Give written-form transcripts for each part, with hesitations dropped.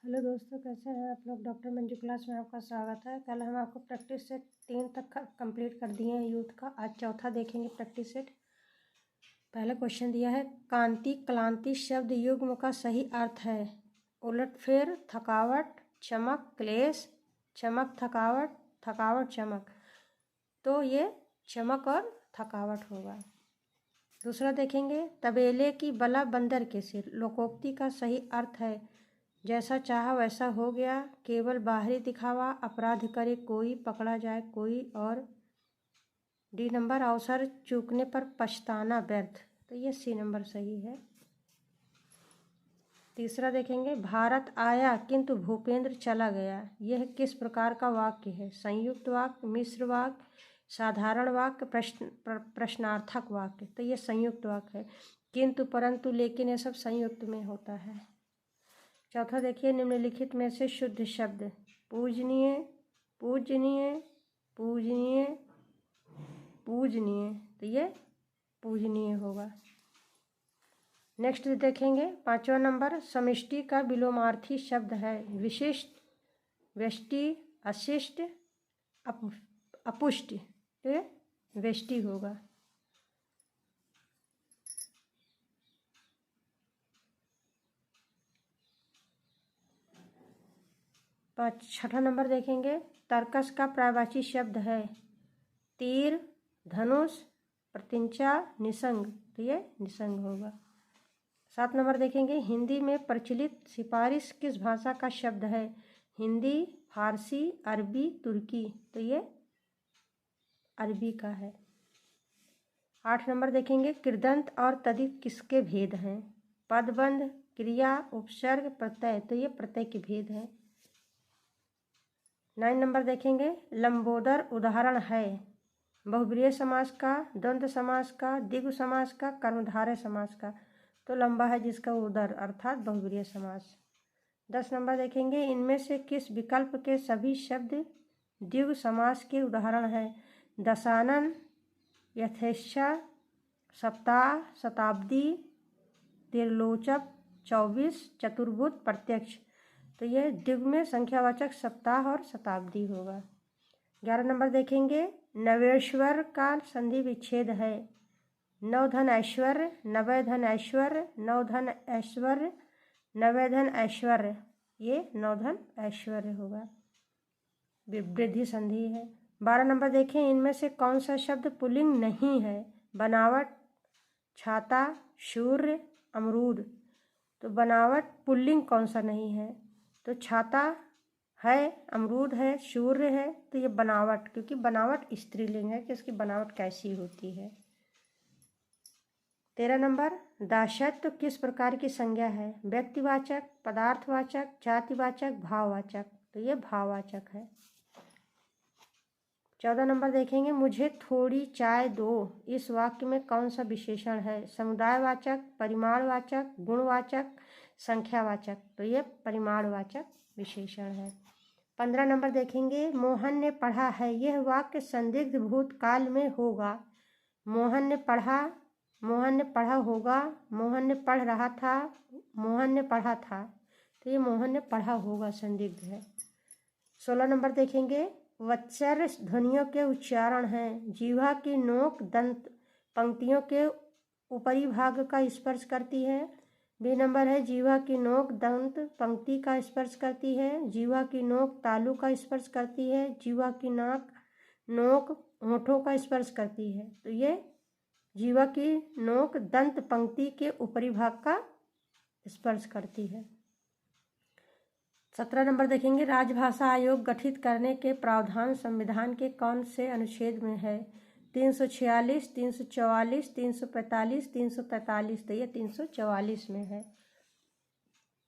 Hello दोस्तों, कैसे हैं आप लोग। डॉक्टर मंजू क्लास में आपका स्वागत है। कल हम आपको प्रैक्टिस सेट 3 तक कंप्लीट कर दिए हैं यूथ का। आज चौथा देखेंगे प्रैक्टिस सेट। पहला क्वेश्चन दिया है, कांति क्लांति शब्द युग्म का सही अर्थ है। उलटफेर, थकावट, चमक, क्लेश, चमक, थकावट, थकावट, चमक। तो ये चमक और थकावट होगा। दूसरा देखेंगे, तबेले की बला बंदर के सिर। लोकोक्ति का सही अर्थ है, जैसा चाहा वैसा हो गया, केवल बाहरी दिखावा, अपराध करे कोई, पकड़ा जाए कोई। और डी नंबर, अवसर चूकने पर पछताना व्यर्थ। तो ये सी नंबर सही है। तीसरा देखेंगे, भारत आया किंतु भूपेंद्र चला गया। यह किस प्रकार का वाक्य है। संयुक्त वाक्य, मिश्र वाक्य, साधारण वाक्य, प्रश्नार्थक वाक्य। तो ये संयुक्त वाक्य है। किंतु, परंतु, लेकिन, ये सब संयुक्त में होता है। चौथा देखिए, निम्नलिखित में से शुद्ध शब्द। पूजनीय, पूजनीय, पूजनीय, पूजनीय। तो ये पूजनीय होगा। नेक्स्ट देखेंगे, 5वां नंबर, समष्टि का विलोमार्थी शब्द है। विशिष्ट, व्यष्टि, अशिष्ट, अपुष्ट। तो ये व्यष्टि होगा। 6वां नंबर देखेंगे, तर्कस का पर्यायवाची शब्द है। तीर, धनुष, प्रत्यंचा, निसंग। तो ये निसंग होगा। 7 नंबर देखेंगे, हिंदी में प्रचलित सिफारिश किस भाषा का शब्द है। हिंदी, फारसी, अरबी, तुर्की। तो ये अरबी का है। 8 नंबर देखेंगे, कृदंत और तदित किसके भेद हैं। पदबंध, क्रिया, उपसर्ग, प्रत्यय। तो ये प्रत्यय के भेद हैं। 9 नंबर देखेंगे, लंबोदर उदाहरण है। बहुब्रीहि समास का, द्वंद्व समास का, द्विगु समास का, कर्मधारय समास का। तो लंबा है जिसका उदर अर्थात बहुब्रीहि समास। 10 नंबर देखेंगे, इनमें से किस विकल्प के सभी शब्द द्विगु समास के उदाहरण हैं। दशानन, यथेच्छा, सप्ताह, शताब्दी, त्रिलोचक, 24, चतुर्भुज, प्रत्यक्ष। तो ये द्विगु में संख्यावाचक सप्ताह और शताब्दी होगा। 11 नंबर देखेंगे, नवेश्वर का संधि विच्छेद है। नवधन ऐश्वर्य, नवधन ऐश्वर्य, नवधन ऐश्वर्य, नवधन ऐश्वर्य। ये नवधन ऐश्वर्य होगा। वृद्धि संधि है। 12 नंबर देखें, इनमें से कौन सा शब्द पुल्लिंग नहीं है। बनावट, छाता, सूर्य, अमरूद। तो बनावट पुल्लिंग कौन सा नहीं है। तो छाता है, अमरूद है, सूर्य है। तो ये बनावट, क्योंकि बनावट स्त्रीलिंग है कि इसकी बनावट कैसी होती है। 13 नंबर, दासत्व किस प्रकार की संज्ञा है। व्यक्तिवाचक, पदार्थवाचक, जातिवाचक, भाववाचक। तो ये भाववाचक है। 14 नंबर देखेंगे, मुझे थोड़ी चाय दो। इस वाक्य में कौन सा विशेषण है। समुदायवाचक, परिमाणवाचक, गुणवाचक, संख्यावाचक। तो ये परिमाणवाचक विशेषण है। 15 नंबर देखेंगे, मोहन ने पढ़ा है। यह वाक्य संदिग्ध भूतकाल में होगा। मोहन ने पढ़ा, मोहन ने पढ़ा होगा, मोहन ने पढ़ रहा था, मोहन ने पढ़ा था। तो ये मोहन ने पढ़ा होगा संदिग्ध है। 16 नंबर देखेंगे, वच्चर ध्वनियों के उच्चारण हैं। जीवा की नोक दंत पंक्तियों के ऊपरी भाग का स्पर्श करती है। बी नंबर है, जीवा की नोक दंत पंक्ति का स्पर्श करती है। जीवा की नोक तालु का स्पर्श करती है। जीवा की नोक होठों का स्पर्श करती है। तो ये जीवा की नोक दंत पंक्ति के ऊपरी भाग का स्पर्श करती है। 17 नंबर देखेंगे, राजभाषा आयोग गठित करने के प्रावधान संविधान के कौन से अनुच्छेद में है। 346, 344, 345, 343। तो ये 344 में है।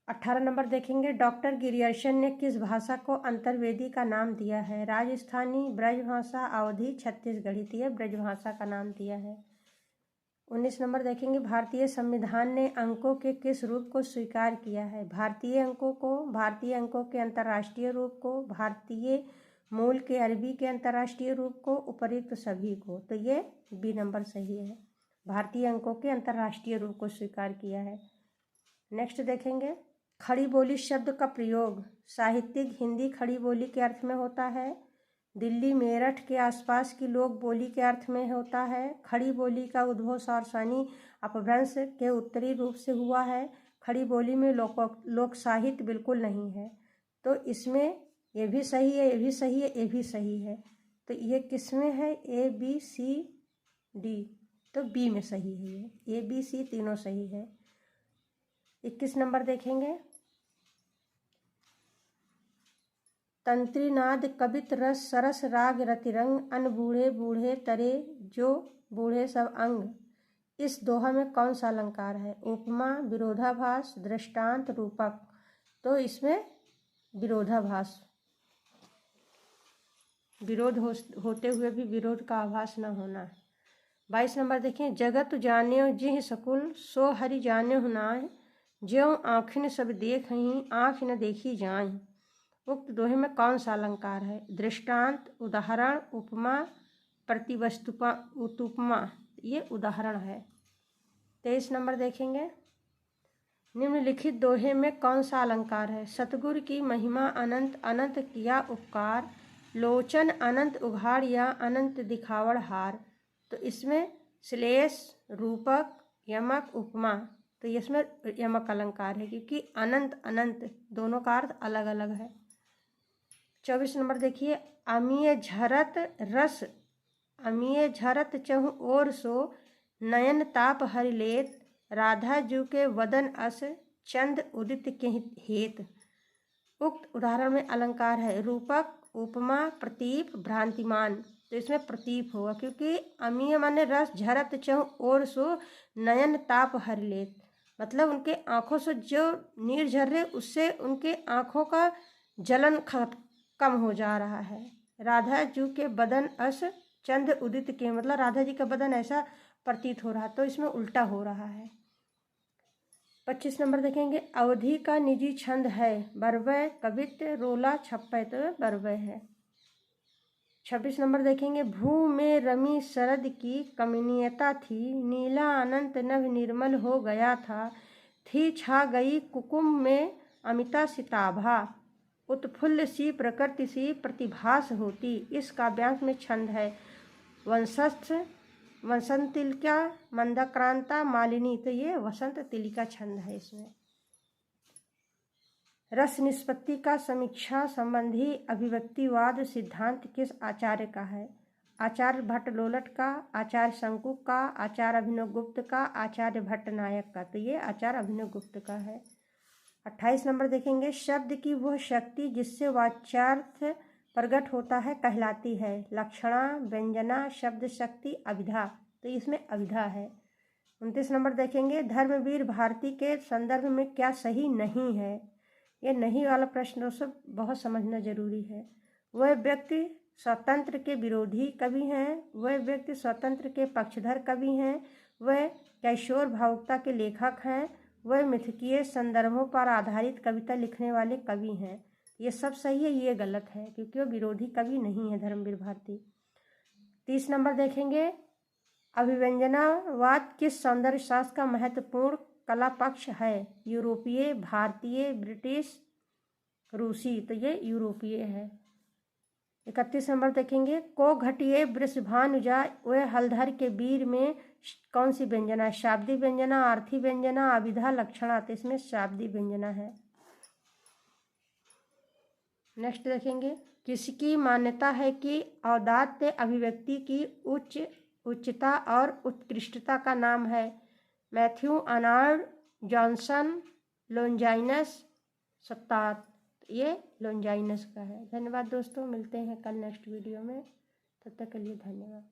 18 नंबर देखेंगे, डॉक्टर गिरियर्सन ने किस भाषा को अंतर्वेदी का नाम दिया है। राजस्थानी, ब्रजभाषा, अवधी, छत्तीसगढ़ी। तो ये ब्रजभाषा का नाम दिया है। 19 नंबर देखेंगे, भारतीय संविधान ने अंकों के किस रूप को स्वीकार किया है। भारतीय अंकों को, भारतीय अंकों के अंतर्राष्ट्रीय रूप को, भारतीय मूल के अरबी के अंतर्राष्ट्रीय रूप को, उपर्युक्त सभी को। तो ये बी नंबर सही है। भारतीय अंकों के अंतर्राष्ट्रीय रूप को स्वीकार किया है। नेक्स्ट देखेंगे, खड़ी बोली शब्द का प्रयोग साहित्यिक हिंदी खड़ी बोली के अर्थ में होता है। दिल्ली मेरठ के आसपास की लोक बोली के अर्थ में होता है। खड़ी बोली का उद्भव सारसानी अपभ्रंश के उत्तरी रूप से हुआ है। खड़ी बोली में लोक साहित्य बिल्कुल नहीं है। तो इसमें ये भी सही है, ये भी सही है, ये भी सही है। तो ये किस में है? ए बी सी डी, तो बी में सही है। ये ए बी सी तीनों सही है। 21 नंबर देखेंगे। तंत्रीनाद कवित रस सरस राग रतिरंग अन बूढ़े बूढ़े तरे जो बूढ़े सब अंग। इस दोहा में कौन सा अलंकार है? उपमा, विरोधाभास, दृष्टांत, रूपक। तो इसमें विरोधाभास, विरोध होते हुए भी विरोध का आभास न होना है। 22 नंबर देखें। जगत जान्यो जिह सकुल सो हरि जान्यो नाय ज्यों आँखिन सब देख ही आँख न देखी जाए। उक्त दोहे में कौन सा अलंकार है? दृष्टांत, उदाहरण, उपमा, प्रतिवस्तुपमा, उत्पमा। ये उदाहरण है। 23 नंबर देखेंगे। निम्नलिखित दोहे में कौन सा अलंकार है? सतगुरु की महिमा अनंत अनंत किया उपकार लोचन अनंत उघाड़ या अनंत दिखावड़ हार। तो इसमें श्लेष, रूपक, यमक, उपमा। तो इसमें यमक अलंकार है क्योंकि अनंत अनंत दोनों का अर्थ अलग अलग है। 24 नंबर देखिए। अमीय झरत रस अमीय झरत चहु ओर सो नयन ताप हरि लेत राधा जू के वदन अस चंद उदित के हेत। उक्त उदाहरण में अलंकार है रूपक, उपमा, प्रतीप, भ्रांतिमान। तो इसमें प्रतीप होगा क्योंकि अमीय माने रस, झरत चहु ओर सो नयन ताप हरि लेत, मतलब उनके आँखों से जो नीर झर रहे उससे उनके आँखों का जलन कम हो जा रहा है। राधा जू के बदन अस चंद उदित के, मतलब राधा जी का बदन ऐसा प्रतीत हो रहा, तो इसमें उल्टा हो रहा है। 25 नंबर देखेंगे। अवधि का निजी छंद है बरवय कवित्व रोला छप्पय, तो बरवय है। 26 नंबर देखेंगे। भू में रमी शरद की कमनीयता थी नीला अनंत नभ निर्मल हो गया था थी छा गई कुकुम में अमिता सिताभा उत्फुल्ल सी प्रकृति सी प्रतिभास होती। इस काव्यांश में छंद है वंशस्थ, वसंत तिलिका, मंदाक्रांता, मालिनी। तो ये वसंत तिलिका छंद है। इसमें रस निष्पत्ति का समीक्षा संबंधी अभिव्यक्तिवाद सिद्धांत किस आचार्य का है? आचार्य भट्ट लोलट का, आचार्य शंकु का, आचार्य अभिनव गुप्त का, आचार्य भट्ट नायक का। तो ये आचार्य अभिनव गुप्त का है। 28 नंबर देखेंगे। शब्द की वह शक्ति जिससे वाच्यार्थ प्रकट होता है कहलाती है लक्षणा, व्यंजना, शब्द शक्ति, अभिधा। तो इसमें अभिधा है। 29 नंबर देखेंगे। धर्मवीर भारती के संदर्भ में क्या सही नहीं है? ये नहीं वाला प्रश्न दोस्तों बहुत समझना जरूरी है। वह व्यक्ति स्वतंत्र के विरोधी कवि हैं, वह व्यक्ति स्वतंत्र के पक्षधर कवि हैं, वह कैशोर भावुकता के लेखक हैं, वह मिथकीय संदर्भों पर आधारित कविता लिखने वाले कवि हैं। ये सब सही है, ये गलत है क्योंकि वो विरोधी कवि नहीं है धर्मवीर भारती। 30 नंबर देखेंगे। अभिव्यंजनावाद किस सौंदर्य शास्त्र का महत्वपूर्ण कला पक्ष है? यूरोपीय, भारतीय, ब्रिटिश, रूसी। तो ये यूरोपीय है। 31 नंबर देखेंगे। को घटिए वृषभानुजा वह हलधर के वीर में कौन सी व्यंजना? शाब्दी व्यंजना, आर्थी व्यंजना, अभिधा, लक्षणा। तो इसमें शाब्दी व्यंजना है। नेक्स्ट देखेंगे। किसकी मान्यता है कि औदात्य अभिव्यक्ति की उच्चता और उत्कृष्टता का नाम है? मैथ्यू आर्नल्ड, जॉनसन, लोंजाइनस, सत्तात। ये लोंजाइनस का है। धन्यवाद दोस्तों, मिलते हैं कल नेक्स्ट वीडियो में। तब तक के लिए धन्यवाद।